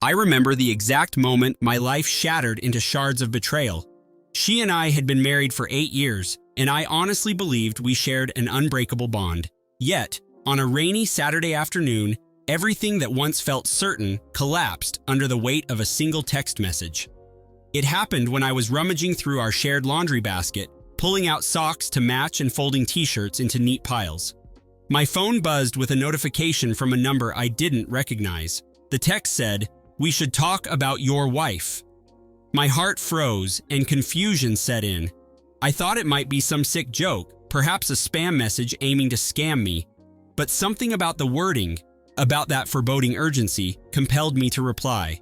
I remember the exact moment my life shattered into shards of betrayal. She and I had been married for 8 years, and I honestly believed we shared an unbreakable bond. Yet, on a rainy Saturday afternoon, everything that once felt certain collapsed under the weight of a single text message. It happened when I was rummaging through our shared laundry basket, pulling out socks to match and folding t-shirts into neat piles. My phone buzzed with a notification from a number I didn't recognize. The text said, "We should talk about your wife." My heart froze and confusion set in. I thought it might be some sick joke, perhaps a spam message aiming to scam me. But something about the wording, about that foreboding urgency, compelled me to reply.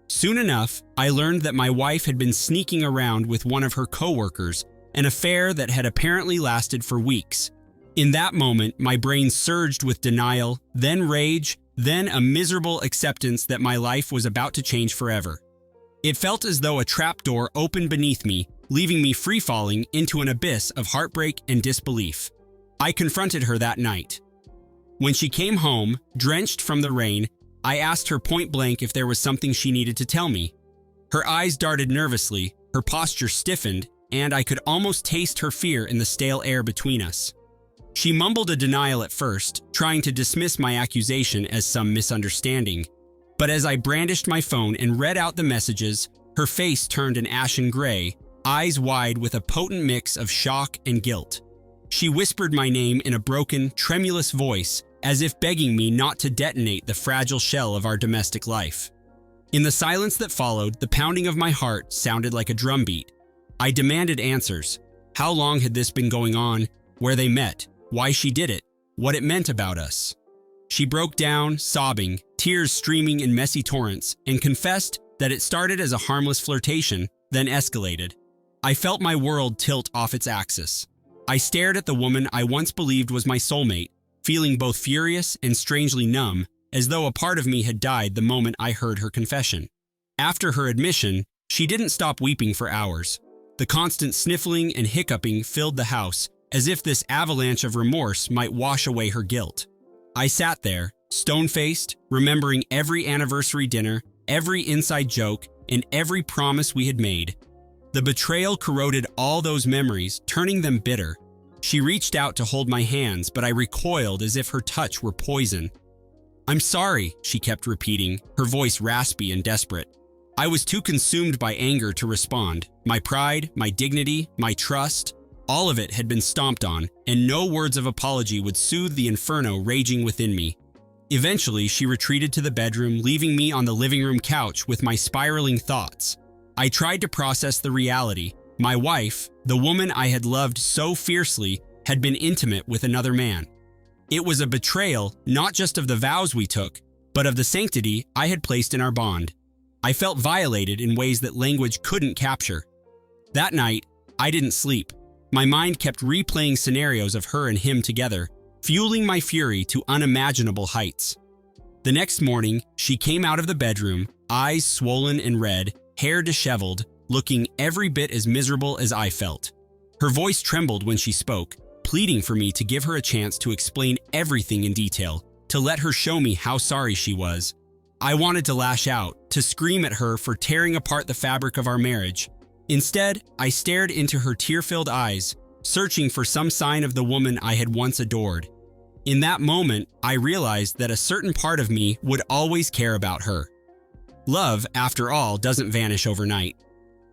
Soon enough, I learned that my wife had been sneaking around with one of her coworkers, an affair that had apparently lasted for weeks. In that moment, my brain surged with denial, then rage, then a miserable acceptance that my life was about to change forever. It felt as though a trapdoor opened beneath me, leaving me free-falling into an abyss of heartbreak and disbelief. I confronted her that night. When she came home, drenched from the rain, I asked her point-blank if there was something she needed to tell me. Her eyes darted nervously, her posture stiffened, and I could almost taste her fear in the stale air between us. She mumbled a denial at first, trying to dismiss my accusation as some misunderstanding. But as I brandished my phone and read out the messages, her face turned an ashen gray, eyes wide with a potent mix of shock and guilt. She whispered my name in a broken, tremulous voice, as if begging me not to detonate the fragile shell of our domestic life. In the silence that followed, the pounding of my heart sounded like a drumbeat. I demanded answers. How long had this been going on? Where they met? Why she did it? What it meant about us? She broke down, sobbing, tears streaming in messy torrents, and confessed that it started as a harmless flirtation, then escalated. I felt my world tilt off its axis. I stared at the woman I once believed was my soulmate, feeling both furious and strangely numb, as though a part of me had died the moment I heard her confession. After her admission, she didn't stop weeping for hours. The constant sniffling and hiccuping filled the house, as if this avalanche of remorse might wash away her guilt. I sat there, stone-faced, remembering every anniversary dinner, every inside joke, and every promise we had made. The betrayal corroded all those memories, turning them bitter. She reached out to hold my hands, but I recoiled as if her touch were poison. "I'm sorry," she kept repeating, her voice raspy and desperate. I was too consumed by anger to respond. My pride, my dignity, my trust, all of it had been stomped on, and no words of apology would soothe the inferno raging within me. Eventually, she retreated to the bedroom, leaving me on the living room couch with my spiraling thoughts. I tried to process the reality. My wife, the woman I had loved so fiercely, had been intimate with another man. It was a betrayal, not just of the vows we took, but of the sanctity I had placed in our bond. I felt violated in ways that language couldn't capture. That night, I didn't sleep. My mind kept replaying scenarios of her and him together, fueling my fury to unimaginable heights. The next morning, she came out of the bedroom, eyes swollen and red, hair disheveled, looking every bit as miserable as I felt. Her voice trembled when she spoke, pleading for me to give her a chance to explain everything in detail, to let her show me how sorry she was. I wanted to lash out, to scream at her for tearing apart the fabric of our marriage. Instead, I stared into her tear-filled eyes, searching for some sign of the woman I had once adored. In that moment, I realized that a certain part of me would always care about her. Love, after all, doesn't vanish overnight.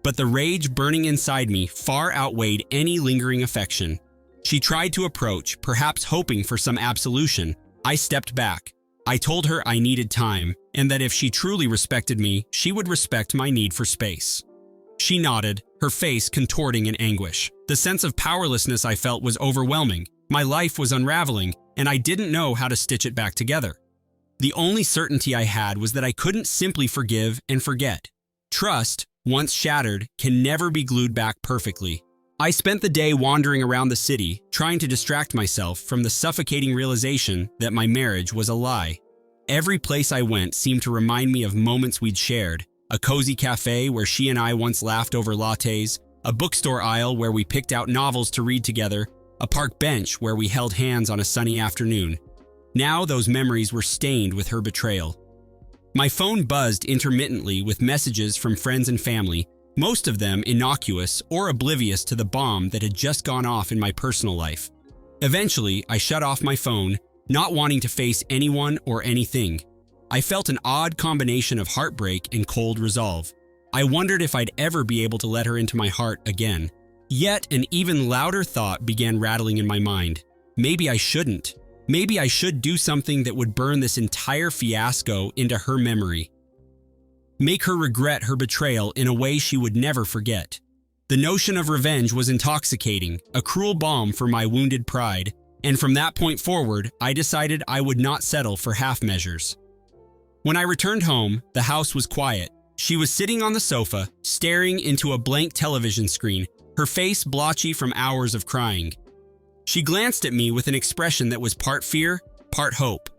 But the rage burning inside me far outweighed any lingering affection. She tried to approach, perhaps hoping for some absolution. I stepped back. I told her I needed time, and that if she truly respected me, she would respect my need for space. She nodded, her face contorting in anguish. The sense of powerlessness I felt was overwhelming. My life was unraveling, and I didn't know how to stitch it back together. The only certainty I had was that I couldn't simply forgive and forget. Trust, once shattered, can never be glued back perfectly. I spent the day wandering around the city, trying to distract myself from the suffocating realization that my marriage was a lie. Every place I went seemed to remind me of moments we'd shared. A cozy cafe where she and I once laughed over lattes, a bookstore aisle where we picked out novels to read together, a park bench where we held hands on a sunny afternoon. Now those memories were stained with her betrayal. My phone buzzed intermittently with messages from friends and family, most of them innocuous or oblivious to the bomb that had just gone off in my personal life. Eventually, I shut off my phone, not wanting to face anyone or anything. I felt an odd combination of heartbreak and cold resolve. I wondered if I'd ever be able to let her into my heart again. Yet an even louder thought began rattling in my mind. Maybe I shouldn't. Maybe I should do something that would burn this entire fiasco into her memory. Make her regret her betrayal in a way she would never forget. The notion of revenge was intoxicating, a cruel balm for my wounded pride, and from that point forward, I decided I would not settle for half measures. When I returned home, the house was quiet. She was sitting on the sofa, staring into a blank television screen, her face blotchy from hours of crying. She glanced at me with an expression that was part fear, part hope.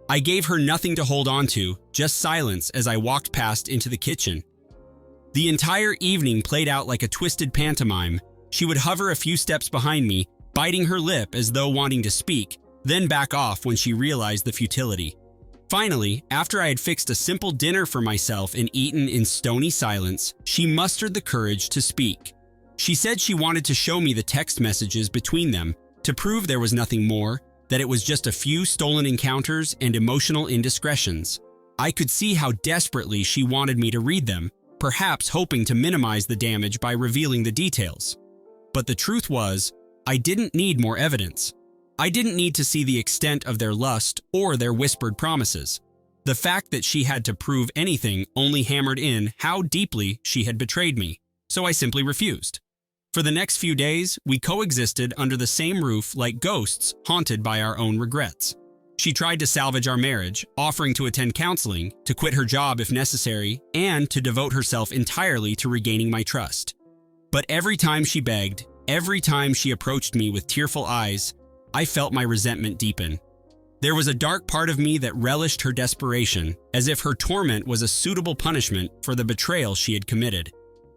I gave her nothing to hold on to, just silence as I walked past into the kitchen. The entire evening played out like a twisted pantomime. She would hover a few steps behind me, biting her lip as though wanting to speak, then back off when she realized the futility. Finally, after I had fixed a simple dinner for myself and eaten in stony silence, she mustered the courage to speak. She said she wanted to show me the text messages between them, to prove there was nothing more, that it was just a few stolen encounters and emotional indiscretions. I could see how desperately she wanted me to read them, perhaps hoping to minimize the damage by revealing the details. But the truth was, I didn't need more evidence. I didn't need to see the extent of their lust or their whispered promises. The fact that she had to prove anything only hammered in how deeply she had betrayed me, so I simply refused. For the next few days, we coexisted under the same roof like ghosts haunted by our own regrets. She tried to salvage our marriage, offering to attend counseling, to quit her job if necessary, and to devote herself entirely to regaining my trust. But every time she begged, every time she approached me with tearful eyes, I felt my resentment deepen. There was a dark part of me that relished her desperation, as if her torment was a suitable punishment for the betrayal she had committed.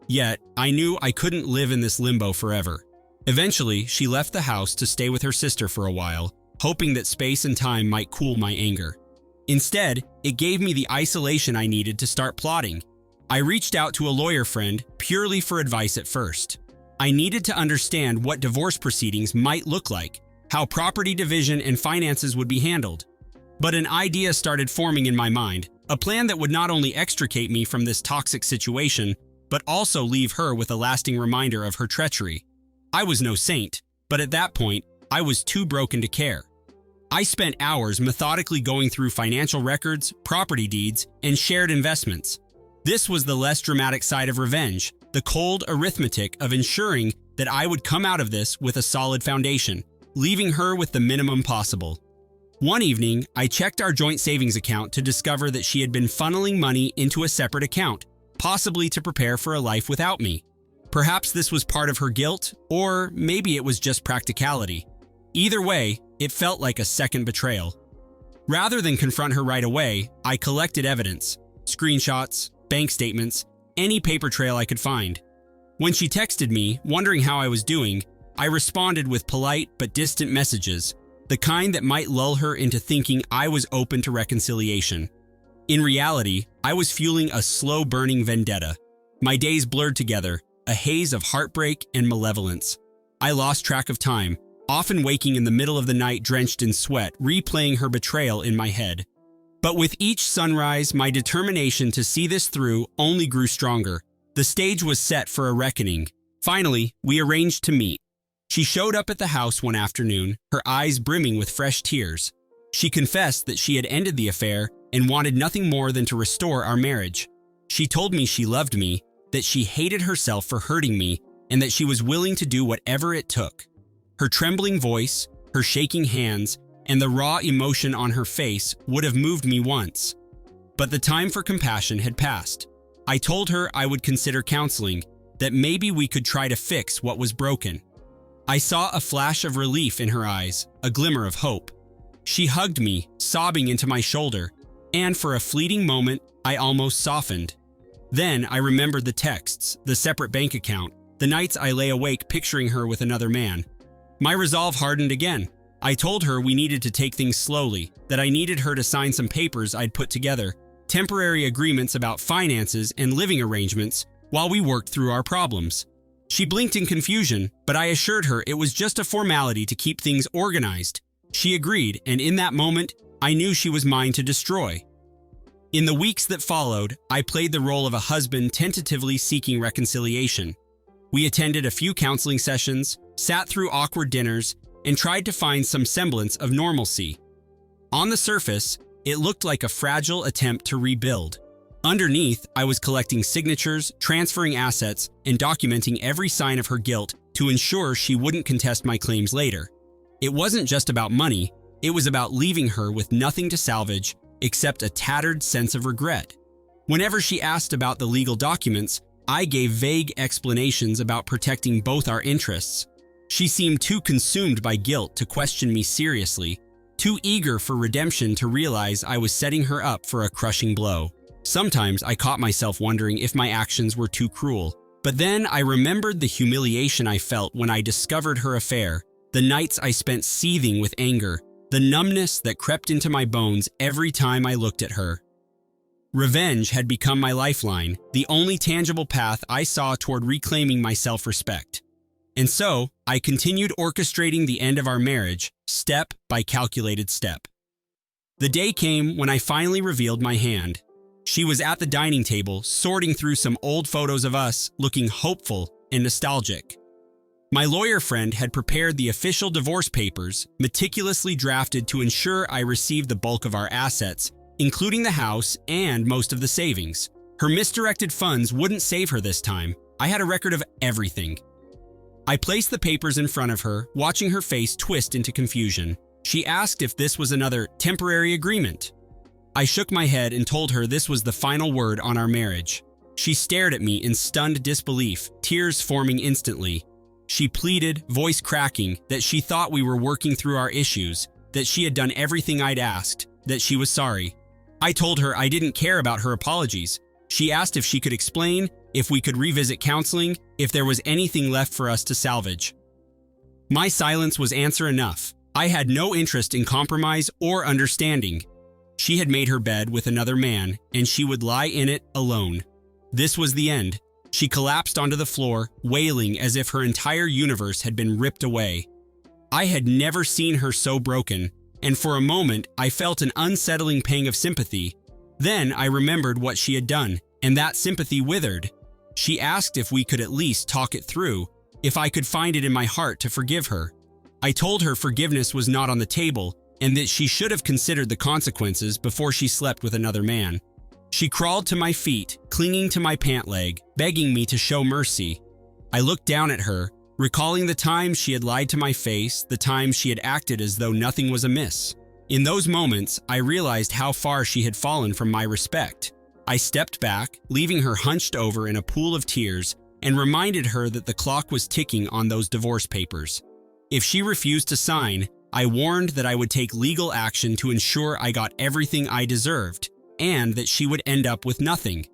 Yet, I knew I couldn't live in this limbo forever. Eventually, she left the house to stay with her sister for a while, hoping that space and time might cool my anger. Instead, it gave me the isolation I needed to start plotting. I reached out to a lawyer friend purely for advice at first. I needed to understand what divorce proceedings might look like, how property division and finances would be handled. But an idea started forming in my mind, a plan that would not only extricate me from this toxic situation, but also leave her with a lasting reminder of her treachery. I was no saint, but at that point, I was too broken to care. I spent hours methodically going through financial records, property deeds, and shared investments. This was the less dramatic side of revenge, the cold arithmetic of ensuring that I would come out of this with a solid foundation, leaving her with the minimum possible. One evening, I checked our joint savings account to discover that she had been funneling money into a separate account, possibly to prepare for a life without me. Perhaps this was part of her guilt, or maybe it was just practicality. Either way, it felt like a second betrayal. Rather than confront her right away, I collected evidence, screenshots, bank statements, any paper trail I could find. When she texted me, wondering how I was doing, I responded with polite but distant messages, the kind that might lull her into thinking I was open to reconciliation. In reality, I was fueling a slow-burning vendetta. My days blurred together, a haze of heartbreak and malevolence. I lost track of time, often waking in the middle of the night drenched in sweat, replaying her betrayal in my head. But with each sunrise, my determination to see this through only grew stronger. The stage was set for a reckoning. Finally, we arranged to meet. She showed up at the house one afternoon, her eyes brimming with fresh tears. She confessed that she had ended the affair and wanted nothing more than to restore our marriage. She told me she loved me, that she hated herself for hurting me, and that she was willing to do whatever it took. Her trembling voice, her shaking hands, and the raw emotion on her face would have moved me once. But the time for compassion had passed. I told her I would consider counseling, that maybe we could try to fix what was broken. I saw a flash of relief in her eyes, a glimmer of hope. She hugged me, sobbing into my shoulder, and for a fleeting moment, I almost softened. Then I remembered the texts, the separate bank account, the nights I lay awake picturing her with another man. My resolve hardened again. I told her we needed to take things slowly, that I needed her to sign some papers I'd put together, temporary agreements about finances and living arrangements while we worked through our problems. She blinked in confusion, but I assured her it was just a formality to keep things organized. She agreed, and in that moment, I knew she was mine to destroy. In the weeks that followed, I played the role of a husband tentatively seeking reconciliation. We attended a few counseling sessions, sat through awkward dinners, and tried to find some semblance of normalcy. On the surface, it looked like a fragile attempt to rebuild. Underneath, I was collecting signatures, transferring assets, and documenting every sign of her guilt to ensure she wouldn't contest my claims later. It wasn't just about money, it was about leaving her with nothing to salvage except a tattered sense of regret. Whenever she asked about the legal documents, I gave vague explanations about protecting both our interests. She seemed too consumed by guilt to question me seriously, too eager for redemption to realize I was setting her up for a crushing blow. Sometimes I caught myself wondering if my actions were too cruel, but then I remembered the humiliation I felt when I discovered her affair, the nights I spent seething with anger, the numbness that crept into my bones every time I looked at her. Revenge had become my lifeline, the only tangible path I saw toward reclaiming my self-respect. And so, I continued orchestrating the end of our marriage, step by calculated step. The day came when I finally revealed my hand. She was at the dining table, sorting through some old photos of us, looking hopeful and nostalgic. My lawyer friend had prepared the official divorce papers, meticulously drafted to ensure I received the bulk of our assets, including the house and most of the savings. Her misdirected funds wouldn't save her this time. I had a record of everything. I placed the papers in front of her, watching her face twist into confusion. She asked if this was another temporary agreement. I shook my head and told her this was the final word on our marriage. She stared at me in stunned disbelief, tears forming instantly. She pleaded, voice cracking, that she thought we were working through our issues, that she had done everything I'd asked, that she was sorry. I told her I didn't care about her apologies. She asked if she could explain, if we could revisit counseling, if there was anything left for us to salvage. My silence was answer enough. I had no interest in compromise or understanding. She had made her bed with another man, and she would lie in it alone. This was the end. She collapsed onto the floor, wailing as if her entire universe had been ripped away. I had never seen her so broken, and for a moment I felt an unsettling pang of sympathy. Then I remembered what she had done, and that sympathy withered. She asked if we could at least talk it through, if I could find it in my heart to forgive her. I told her forgiveness was not on the table, and that she should have considered the consequences before she slept with another man. She crawled to my feet, clinging to my pant leg, begging me to show mercy. I looked down at her, recalling the times she had lied to my face, the times she had acted as though nothing was amiss. In those moments, I realized how far she had fallen from my respect. I stepped back, leaving her hunched over in a pool of tears, and reminded her that the clock was ticking on those divorce papers. If she refused to sign, I warned that I would take legal action to ensure I got everything I deserved, and that she would end up with nothing.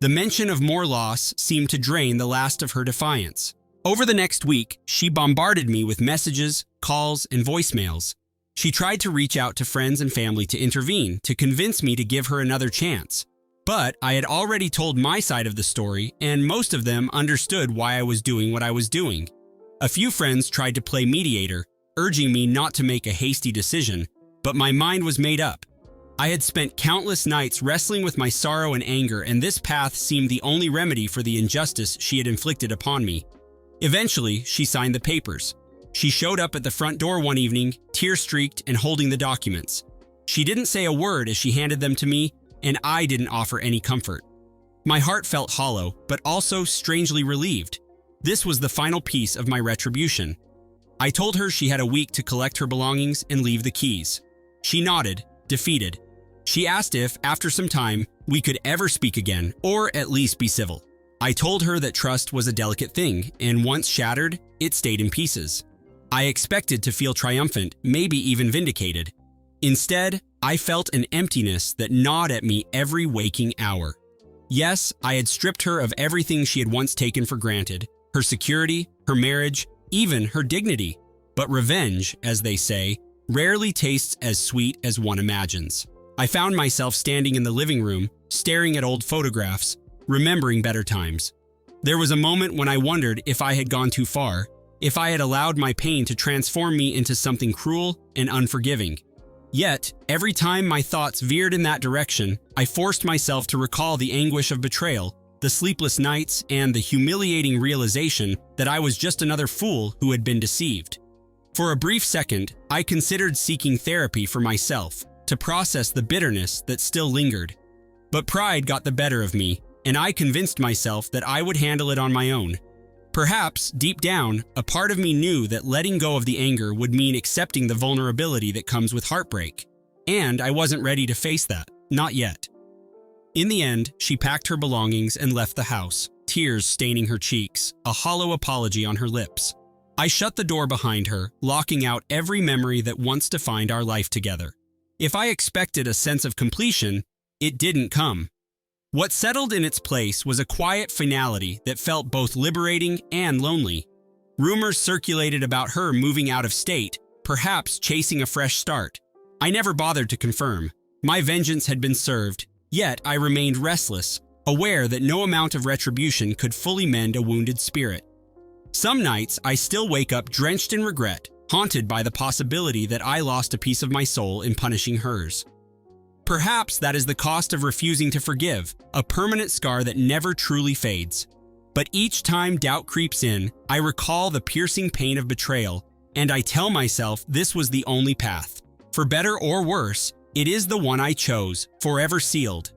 The mention of more loss seemed to drain the last of her defiance. Over the next week, she bombarded me with messages, calls, and voicemails. She tried to reach out to friends and family to intervene, to convince me to give her another chance. But I had already told my side of the story, and most of them understood why I was doing what I was doing. A few friends tried to play mediator, urging me not to make a hasty decision, but my mind was made up. I had spent countless nights wrestling with my sorrow and anger, and this path seemed the only remedy for the injustice she had inflicted upon me. Eventually, she signed the papers. She showed up at the front door one evening, tear-streaked and holding the documents. She didn't say a word as she handed them to me, and I didn't offer any comfort. My heart felt hollow, but also strangely relieved. This was the final piece of my retribution. I told her she had a week to collect her belongings and leave the keys. She nodded, defeated. She asked if, after some time, we could ever speak again, or at least be civil. I told her that trust was a delicate thing, and once shattered, it stayed in pieces. I expected to feel triumphant, maybe even vindicated. Instead, I felt an emptiness that gnawed at me every waking hour. Yes, I had stripped her of everything she had once taken for granted, her security, her marriage, even her dignity. But revenge, as they say, rarely tastes as sweet as one imagines. I found myself standing in the living room, staring at old photographs, remembering better times. There was a moment when I wondered if I had gone too far, if I had allowed my pain to transform me into something cruel and unforgiving. Yet, every time my thoughts veered in that direction, I forced myself to recall the anguish of betrayal, the sleepless nights, and the humiliating realization that I was just another fool who had been deceived. For a brief second, I considered seeking therapy for myself, to process the bitterness that still lingered. But pride got the better of me, and I convinced myself that I would handle it on my own. Perhaps, deep down, a part of me knew that letting go of the anger would mean accepting the vulnerability that comes with heartbreak. And I wasn't ready to face that, not yet. In the end, she packed her belongings and left the house, tears staining her cheeks, a hollow apology on her lips. I shut the door behind her, locking out every memory that once defined our life together. If I expected a sense of completion, it didn't come. What settled in its place was a quiet finality that felt both liberating and lonely. Rumors circulated about her moving out of state, perhaps chasing a fresh start. I never bothered to confirm. My vengeance had been served, yet I remained restless, aware that no amount of retribution could fully mend a wounded spirit. Some nights, I still wake up drenched in regret, haunted by the possibility that I lost a piece of my soul in punishing hers. Perhaps that is the cost of refusing to forgive, a permanent scar that never truly fades. But each time doubt creeps in, I recall the piercing pain of betrayal, and I tell myself this was the only path. For better or worse, it is the one I chose, forever sealed.